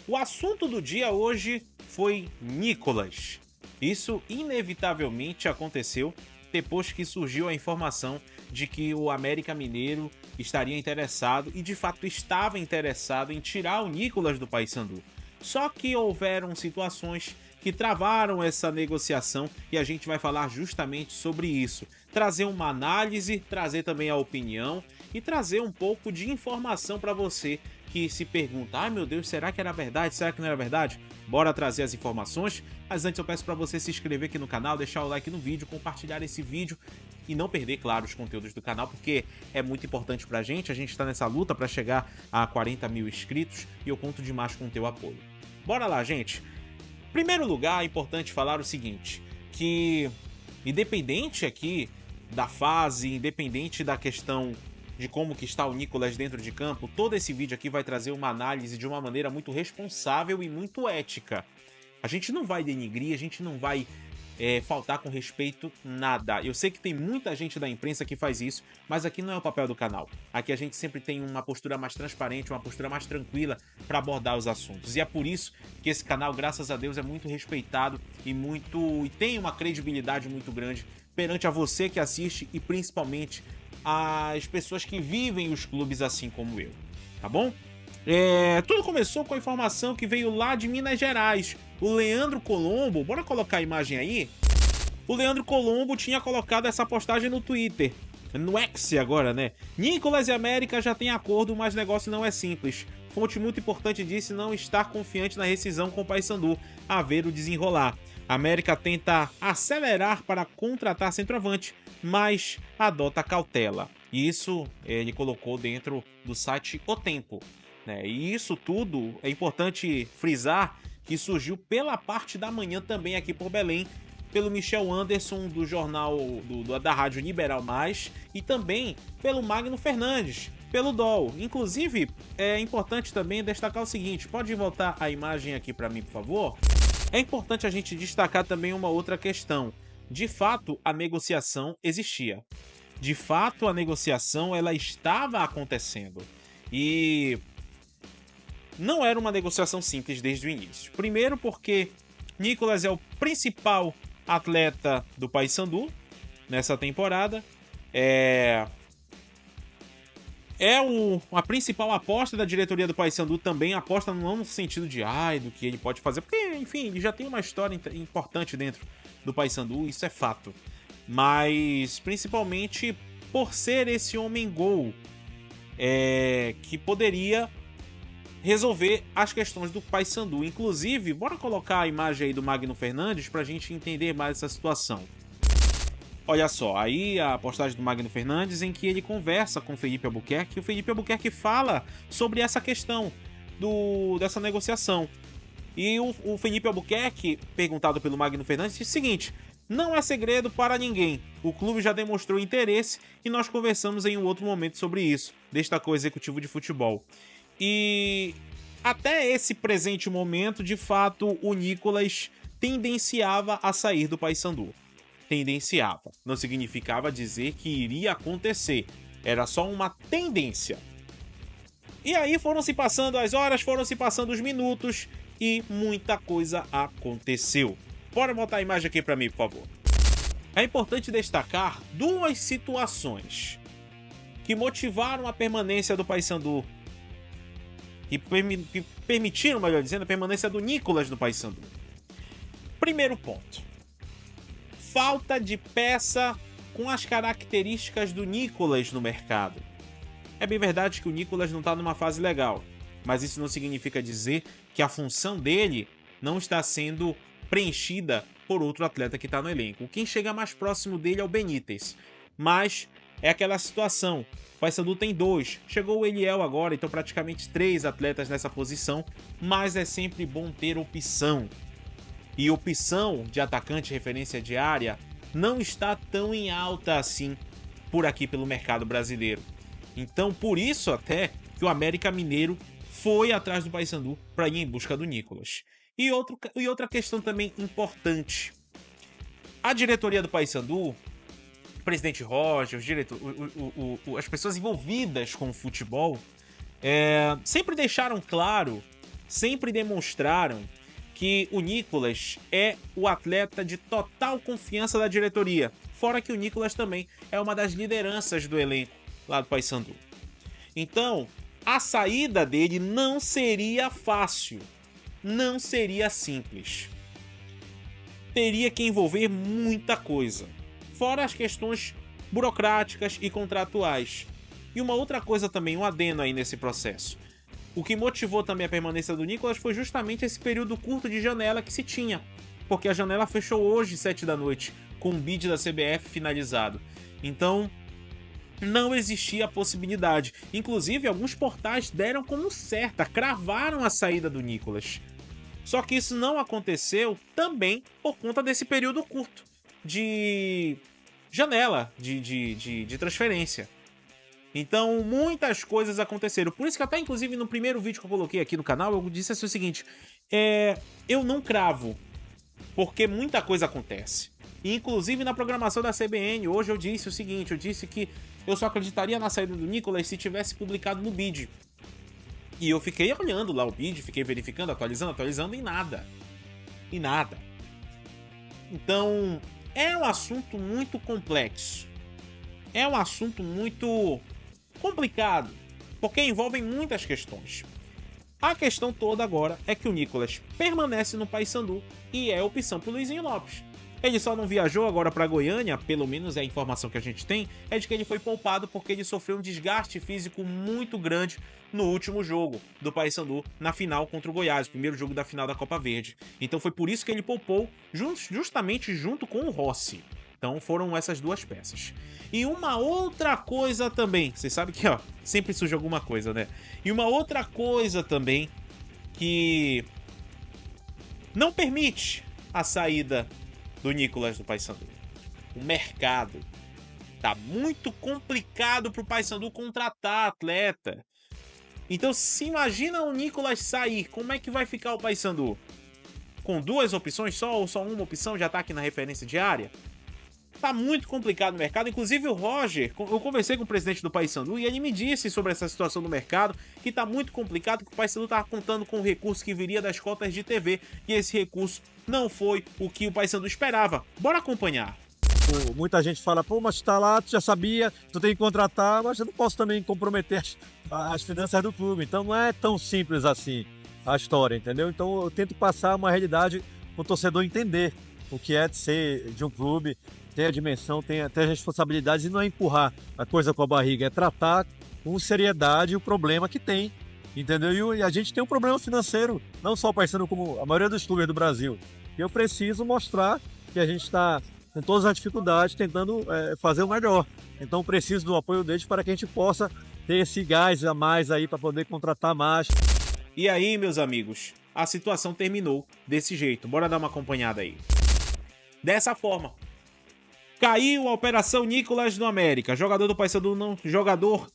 O assunto do dia hoje foi Nicolas. Isso inevitavelmente aconteceu depois que surgiu a informação de que o América Mineiro estaria interessado e de fato estava interessado em tirar o Nicolas do Paysandu. Só que houveram situações que travaram essa negociação e a gente vai falar justamente sobre isso. Trazer uma análise, trazer também a opinião e trazer um pouco de informação para você que se pergunta: ai meu Deus, será que era verdade? Será que não era verdade? Bora trazer as informações, mas antes eu peço para você se inscrever aqui no canal, deixar o like no vídeo, compartilhar esse vídeo e não perder, claro, os conteúdos do canal, porque é muito importante pra gente tá nessa luta para chegar a 40 mil inscritos e eu conto demais com o teu apoio. Bora lá, gente! Em primeiro lugar, é importante falar o seguinte, que independente aqui da fase, independente da questão de como que está o Nicolas dentro de campo, todo esse vídeo aqui vai trazer uma análise de uma maneira muito responsável e muito ética. A gente não vai denigrir, a gente não vai faltar com respeito nada. Eu sei que tem muita gente da imprensa que faz isso, mas aqui não é o papel do canal. Aqui a gente sempre tem uma postura mais transparente, uma postura mais tranquila para abordar os assuntos. E é por isso que esse canal, graças a Deus, é muito respeitado e tem uma credibilidade muito grande perante a você que assiste e principalmente as pessoas que vivem os clubes assim como eu, tá bom? Tudo começou com a informação que veio lá de Minas Gerais. O Leandro Colombo, bora colocar a imagem aí? O Leandro Colombo tinha colocado essa postagem no Twitter, no X agora, né? Nicolas e América já têm acordo, mas o negócio não é simples. Fonte muito importante disse não estar confiante na rescisão com o Paysandu, a ver o desenrolar. A América tenta acelerar para contratar centroavante, mas adota cautela. E isso ele colocou dentro do site O Tempo. E isso tudo é importante frisar que surgiu pela parte da manhã também aqui por Belém, pelo Michel Anderson do jornal da Rádio Liberal Mais e também pelo Magno Fernandes, pelo DOL. Inclusive, é importante também destacar o seguinte, pode voltar a imagem aqui para mim, por favor? É importante a gente destacar também uma outra questão. De fato, a negociação existia. De fato, a negociação ela estava acontecendo. E não era uma negociação simples desde o início. Primeiro porque Nicolas é o principal atleta do Paysandu nessa temporada. A principal aposta da diretoria do Paysandu também, aposta não no sentido de do que ele pode fazer, porque, enfim, ele já tem uma história importante dentro do Paysandu, isso é fato. Mas, principalmente, por ser esse homem-gol que poderia resolver as questões do Paysandu. Inclusive, bora colocar a imagem aí do Magno Fernandes pra gente entender mais essa situação. Olha só, aí a postagem do Magno Fernandes em que ele conversa com o Felipe Albuquerque e o Felipe Albuquerque fala sobre essa questão dessa negociação. E o Felipe Albuquerque, perguntado pelo Magno Fernandes, disse o seguinte: não é segredo para ninguém, o clube já demonstrou interesse e nós conversamos em um outro momento sobre isso, destacou o executivo de futebol. E até esse presente momento, de fato, o Nicolas tendenciava a sair do Paysandu. Tendenciava. Não significava dizer que iria acontecer. Era só uma tendência. E aí foram se passando as horas, foram se passando os minutos e muita coisa aconteceu. Bora botar a imagem aqui para mim, por favor. É importante destacar duas situações que motivaram a permanência do Paysandu, que permitiram, melhor dizendo, a permanência do Nicolas no Paysandu. Primeiro ponto: falta de peça com as características do Nicolas no mercado. É bem verdade que o Nicolas não está numa fase legal, mas isso não significa dizer que a função dele não está sendo preenchida por outro atleta que está no elenco. Quem chega mais próximo dele é o Benítez, mas é aquela situação. O Paysandu tem 2, chegou o Eliel agora, então praticamente 3 atletas nessa posição, mas é sempre bom ter opção. E opção de atacante referência de área não está tão em alta assim por aqui pelo mercado brasileiro. Então por isso até que o América Mineiro foi atrás do Paysandu para ir em busca do Nicolas. E outra questão também importante. A diretoria do Paysandu, o presidente Roger, as pessoas envolvidas com o futebol, sempre deixaram claro sempre demonstraram que o Nicolas é o atleta de total confiança da diretoria. Fora que o Nicolas também é uma das lideranças do elenco lá do Paysandu. Então, a saída dele não seria fácil, não seria simples. Teria que envolver muita coisa, fora as questões burocráticas e contratuais. E uma outra coisa também, um adendo aí nesse processo. O que motivou também a permanência do Nicolas foi justamente esse período curto de janela que se tinha. Porque a janela fechou hoje, 7 da noite, com o bid da CBF finalizado. Então, não existia a possibilidade. Inclusive, alguns portais deram como certa, cravaram a saída do Nicolas. Só que isso não aconteceu também por conta desse período curto de janela de transferência. Então, muitas coisas aconteceram. Por isso que até, inclusive, no primeiro vídeo que eu coloquei aqui no canal, eu disse assim o seguinte: eu não cravo, porque muita coisa acontece. E, inclusive, na programação da CBN, hoje eu disse o seguinte, eu disse que eu só acreditaria na saída do Nicolas se tivesse publicado no bid. E eu fiquei olhando lá o bid, fiquei verificando, atualizando, e nada. E nada. Então, é um assunto muito complexo. É um assunto muito complicado, porque envolvem muitas questões. A questão toda agora é que o Nicolas permanece no Paysandu e é opção pro Luizinho Lopes. Ele só não viajou agora para Goiânia, pelo menos é a informação que a gente tem, é de que ele foi poupado porque ele sofreu um desgaste físico muito grande no último jogo do Paysandu na final contra o Goiás, o primeiro jogo da final da Copa Verde. Então foi por isso que ele poupou justamente junto com o Rossi. Então foram essas duas peças. E uma outra coisa também, vocês sabem que sempre surge alguma coisa, né? E uma outra coisa também que não permite a saída do Nicolas do Paysandu. O mercado. Tá muito complicado pro Paysandu contratar atleta. Então se imagina o Nicolas sair, como é que vai ficar o Paysandu? Com duas opções só ou só uma opção já tá aqui na referência diária? Tá muito complicado o mercado. Inclusive o Roger, eu conversei com o presidente do Paysandu e ele me disse sobre essa situação do mercado, que tá muito complicado, que o Paysandu tava contando com o recurso que viria das cotas de TV, e esse recurso não foi o que o Paysandu esperava. Bora acompanhar. Muita gente fala, pô, mas tá lá, tu já sabia, tu tem que contratar, mas eu não posso também comprometer as finanças do clube. Então não é tão simples assim a história, entendeu? Então eu tento passar uma realidade para o torcedor entender o que é de ser de um clube, ter a dimensão, ter as responsabilidades, e não é empurrar a coisa com a barriga, é tratar com seriedade o problema que tem, entendeu? E a gente tem um problema financeiro, não só parecendo como a maioria dos clubes do Brasil. E eu preciso mostrar que a gente está com todas as dificuldades tentando fazer o melhor. Então preciso do apoio deles para que a gente possa ter esse gás a mais aí para poder contratar mais. E aí, meus amigos, a situação terminou desse jeito. Bora dar uma acompanhada aí. Dessa forma, caiu a Operação Nicolas no América. Jogador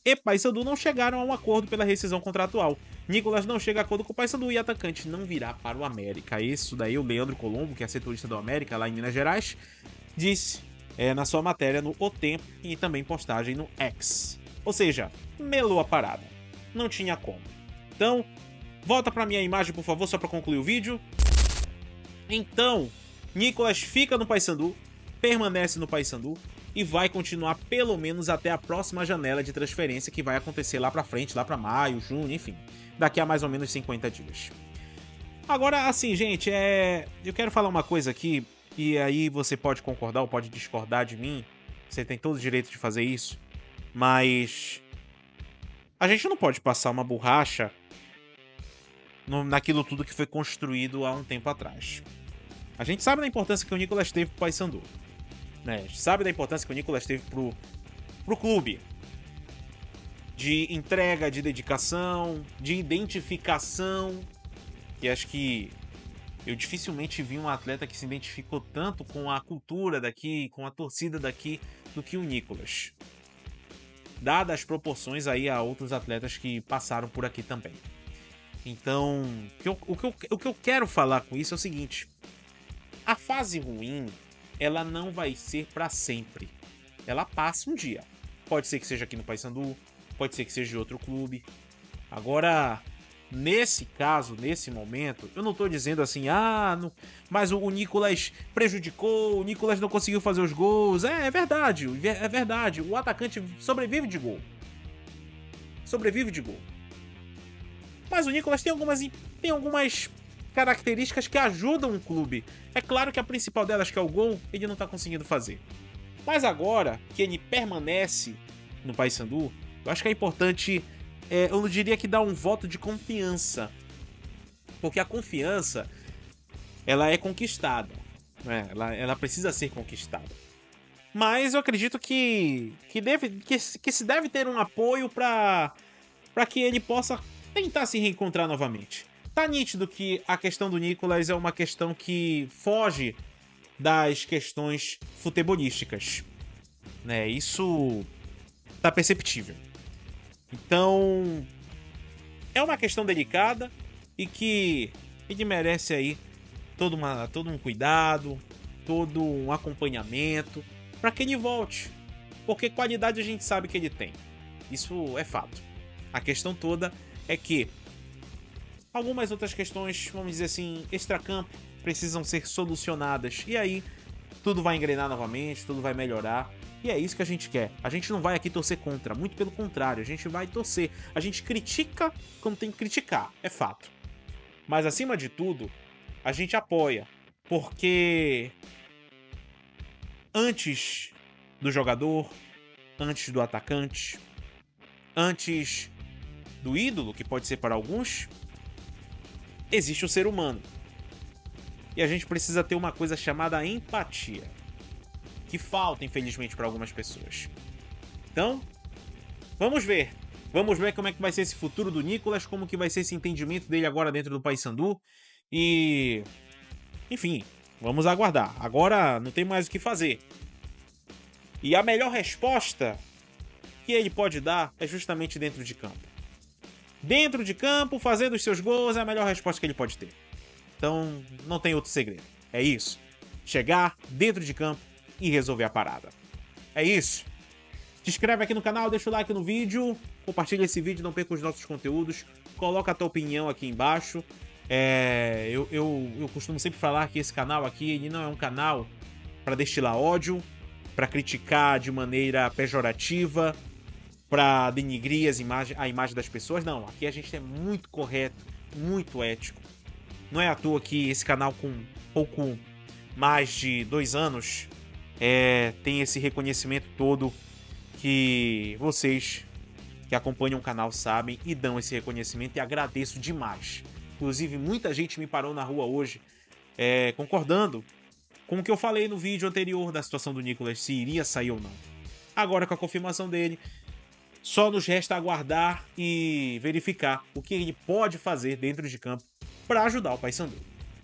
e Paysandu não chegaram a um acordo pela rescisão contratual. Nicolas não chega a acordo com o Paysandu e atacante não virá para o América. Isso daí o Leandro Colombo, que é setorista do América lá em Minas Gerais, disse na sua matéria no O Tempo e também postagem no X. Ou seja, melou a parada. Não tinha como. Então, volta para minha imagem, por favor, só para concluir o vídeo. Então, Nicolas fica no Paysandu, permanece no Paysandu e vai continuar pelo menos até a próxima janela de transferência, que vai acontecer lá pra frente, lá pra maio, junho, enfim, daqui a mais ou menos 50 dias. Agora, assim, gente, eu quero falar uma coisa aqui, e aí você pode concordar ou pode discordar de mim, você tem todo o direito de fazer isso, mas a gente não pode passar uma borracha naquilo tudo que foi construído há um tempo atrás. A gente sabe da importância que o Nicolas teve pro Paysandu, né? A gente sabe da importância que o Nicolas teve pro clube. De entrega, de dedicação, de identificação. E acho que eu dificilmente vi um atleta que se identificou tanto com a cultura daqui, com a torcida daqui, do que o Nicolas. Dadas as proporções aí a outros atletas que passaram por aqui também. Então, o que eu quero falar com isso é o seguinte: a fase ruim, ela não vai ser para sempre. Ela passa um dia. Pode ser que seja aqui no Paysandu, pode ser que seja de outro clube. Agora, nesse caso, nesse momento, eu não tô dizendo assim, mas o Nicolas prejudicou, o Nicolas não conseguiu fazer os gols. É verdade, é verdade. O atacante sobrevive de gol. Sobrevive de gol. Mas o Nicolas tem algumas características que ajudam o clube. É claro que a principal delas, que é o gol, ele não tá conseguindo fazer. Mas agora que ele permanece no Paysandu, eu acho que é importante, eu não diria que dar um voto de confiança. Porque a confiança, ela é conquistada, né? Ela precisa ser conquistada. Mas eu acredito que se deve ter um apoio para que ele possa tentar se reencontrar novamente. Tá nítido que a questão do Nicolas é uma questão que foge das questões futebolísticas, né? Isso tá perceptível. Então, é uma questão delicada e que ele merece aí todo um cuidado, todo um acompanhamento para que ele volte, porque qualidade a gente sabe que ele tem. Isso é fato. A questão toda é que algumas outras questões, vamos dizer assim, extracampo, precisam ser solucionadas. E aí, tudo vai engrenar novamente, tudo vai melhorar. E é isso que a gente quer. A gente não vai aqui torcer contra, muito pelo contrário, a gente vai torcer. A gente critica quando tem que criticar, é fato. Mas acima de tudo, a gente apoia, porque antes do jogador, antes do atacante, antes do ídolo, que pode ser para alguns, existe o ser humano. E a gente precisa ter uma coisa chamada empatia, que falta, infelizmente, para algumas pessoas. Então, vamos ver. Vamos ver como é que vai ser esse futuro do Nicolas, como que vai ser esse entendimento dele agora dentro do Paysandu. E, enfim, vamos aguardar. Agora não tem mais o que fazer. E a melhor resposta que ele pode dar é justamente dentro de campo. Dentro de campo, fazendo os seus gols, é a melhor resposta que ele pode ter. Então, não tem outro segredo. É isso. Chegar dentro de campo e resolver a parada. É isso. Se inscreve aqui no canal, deixa o like no vídeo, compartilha esse vídeo, não perca os nossos conteúdos, coloca a tua opinião aqui embaixo. Eu costumo sempre falar que esse canal aqui, ele não é um canal para destilar ódio, para criticar de maneira pejorativa, para denigrir a imagem das pessoas. Não, aqui a gente é muito correto, muito ético. Não é à toa que esse canal, com pouco mais de 2 anos, tem esse reconhecimento todo que vocês que acompanham o canal sabem e dão esse reconhecimento, e agradeço demais. Inclusive, muita gente me parou na rua hoje concordando com o que eu falei no vídeo anterior da situação do Nicolas, se iria sair ou não. Agora, com a confirmação dele, só nos resta aguardar e verificar o que ele pode fazer dentro de campo para ajudar o Paysandu.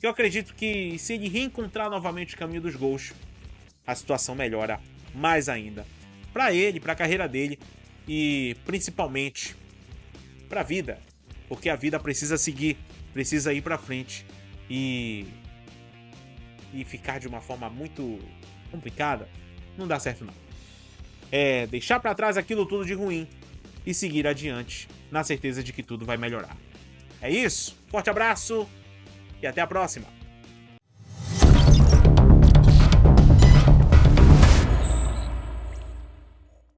Eu acredito que se ele reencontrar novamente o caminho dos gols, a situação melhora mais ainda. Para ele, para a carreira dele e principalmente para a vida. Porque a vida precisa seguir, precisa ir para frente e ficar de uma forma muito complicada não dá certo não. É deixar para trás aquilo tudo de ruim e seguir adiante na certeza de que tudo vai melhorar. É isso, forte abraço e até a próxima!